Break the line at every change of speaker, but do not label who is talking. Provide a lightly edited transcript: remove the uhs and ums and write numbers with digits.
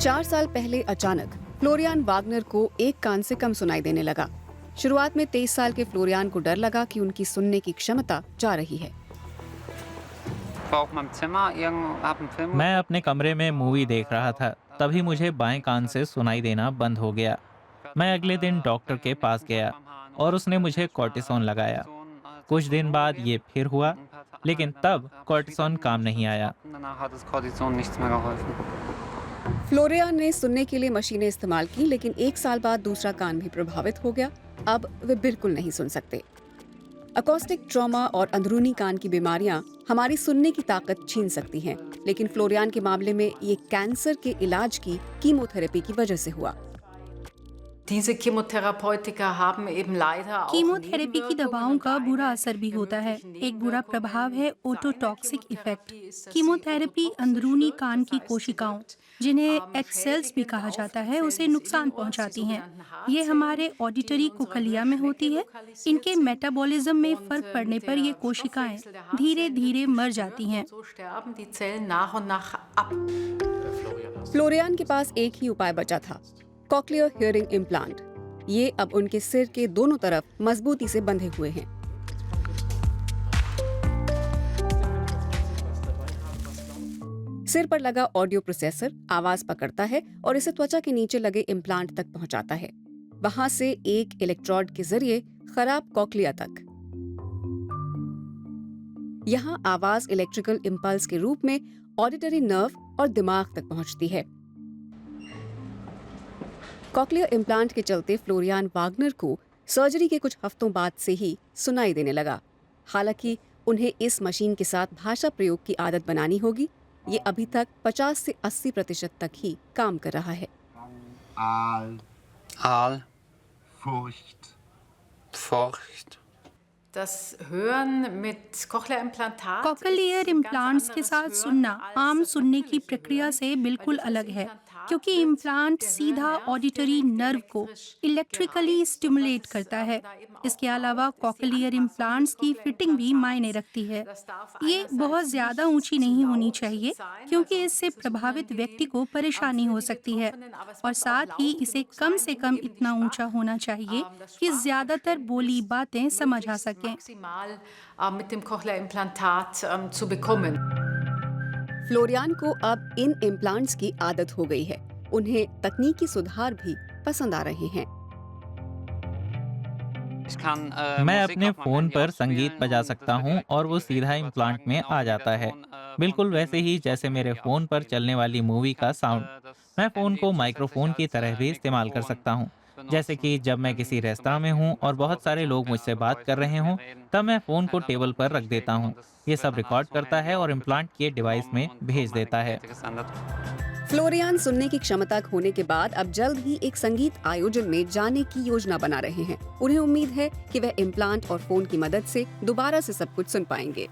4 साल पहले अचानक फ्लोरियान वागनर को एक कान से कम सुनाई देने लगा। शुरुआत में 23 साल के फ्लोरियान को डर लगा कि उनकी सुनने की क्षमता जा रही है।
मैं अपने कमरे में मूवी देख रहा था, तभी मुझे बाएं कान से सुनाई देना बंद हो गया। मैं अगले दिन डॉक्टर के पास गया और उसने मुझे कॉर्टिसोन लगाया। कुछ दिन बाद ये फिर हुआ, लेकिन तब कॉर्टिसोन काम नहीं आया।
फ्लोरियान ने सुनने के लिए मशीनें इस्तेमाल की, लेकिन 1 साल बाद दूसरा कान भी प्रभावित हो गया। अब वे बिल्कुल नहीं सुन सकते। अकॉस्टिक ट्रॉमा और अंदरूनी कान की बीमारियां हमारी सुनने की ताकत छीन सकती हैं, लेकिन फ्लोरियान के मामले में ये कैंसर के इलाज की कीमोथेरेपी की वजह से हुआ।
कीमोथेरेपी की दवाओं का बुरा असर भी होता है। एक बुरा प्रभाव है ओटोटॉक्सिक इफेक्ट। कीमोथेरेपी अंदरूनी कान की कोशिकाओं, जिन्हें एच सेल्स भी कहा जाता है, उसे नुकसान पहुंचाती हैं। ये हमारे ऑडिटरी कोकलिया में होती है। इनके मेटाबॉलिज्म में फर्क पड़ने पर ये कोशिकाएं धीरे धीरे मर जाती हैं।
फ्लोरियान के पास एक ही उपाय बचा था, कॉक्लियर हियरिंग इम्प्लांट। ये अब उनके सिर के दोनों तरफ मजबूती से बंधे हुए हैं। सिर पर लगा ऑडियो प्रोसेसर आवाज पकड़ता है और इसे त्वचा के नीचे लगे इम्प्लांट तक पहुंचाता है, वहां से एक इलेक्ट्रोड के जरिए खराब कॉक्लिया तक। यहाँ आवाज इलेक्ट्रिकल इम्पल्स के रूप में ऑडिटरी नर्व और दिमाग तक पहुंचती है। कॉक्लियर इम्प्लांट के चलते फ्लोरियान वागनर को सर्जरी के कुछ हफ्तों बाद से ही सुनाई देने लगा। हालांकि उन्हें इस मशीन के साथ भाषा प्रयोग की आदत बनानी होगी। ये अभी तक 50 से 80% तक ही काम कर रहा है।
Aal.
Furcht.
Furcht.
Cochlear implants के साथ सुनना आम सुनने की प्रक्रिया से बिल्कुल अलग है, क्योंकि इम्प्लांट सीधा ऑडिटरी नर्व को इलेक्ट्रिकली स्टिमुलेट करता है। इसके अलावा कॉकलियर इम्प्लांट्स की फिटिंग भी मायने रखती है। ये बहुत ज्यादा ऊंची नहीं होनी चाहिए, क्योंकि इससे प्रभावित व्यक्ति को परेशानी हो सकती है, और साथ ही इसे कम से कम इतना ऊंचा होना चाहिए कि ज्यादातर बोली बातें समझ आ सके।
फ्लोरियान को अब इन इम्प्लांट्स की आदत हो गई है। उन्हें तकनीकी सुधार भी पसंद आ रहे हैं।
मैं अपने फोन पर संगीत बजा सकता हूँ और वो सीधा इम्प्लांट में आ जाता है, बिल्कुल वैसे ही जैसे मेरे फोन पर चलने वाली मूवी का साउंड। मैं फोन को माइक्रोफोन की तरह भी इस्तेमाल कर सकता हूँ, जैसे कि जब मैं किसी रेस्तरां में हूँ और बहुत सारे लोग मुझसे बात कर रहे हों, तब मैं फ़ोन को टेबल पर रख देता हूँ। ये सब रिकॉर्ड करता है और इम्प्लांट किए डिवाइस में भेज देता है।
फ्लोरियान सुनने की क्षमता खोने के बाद अब जल्द ही एक संगीत आयोजन में जाने की योजना बना रहे हैं। उन्हें उम्मीद है कि वह इम्प्लांट और फोन की मदद से दोबारा से सब कुछ सुन पाएंगे।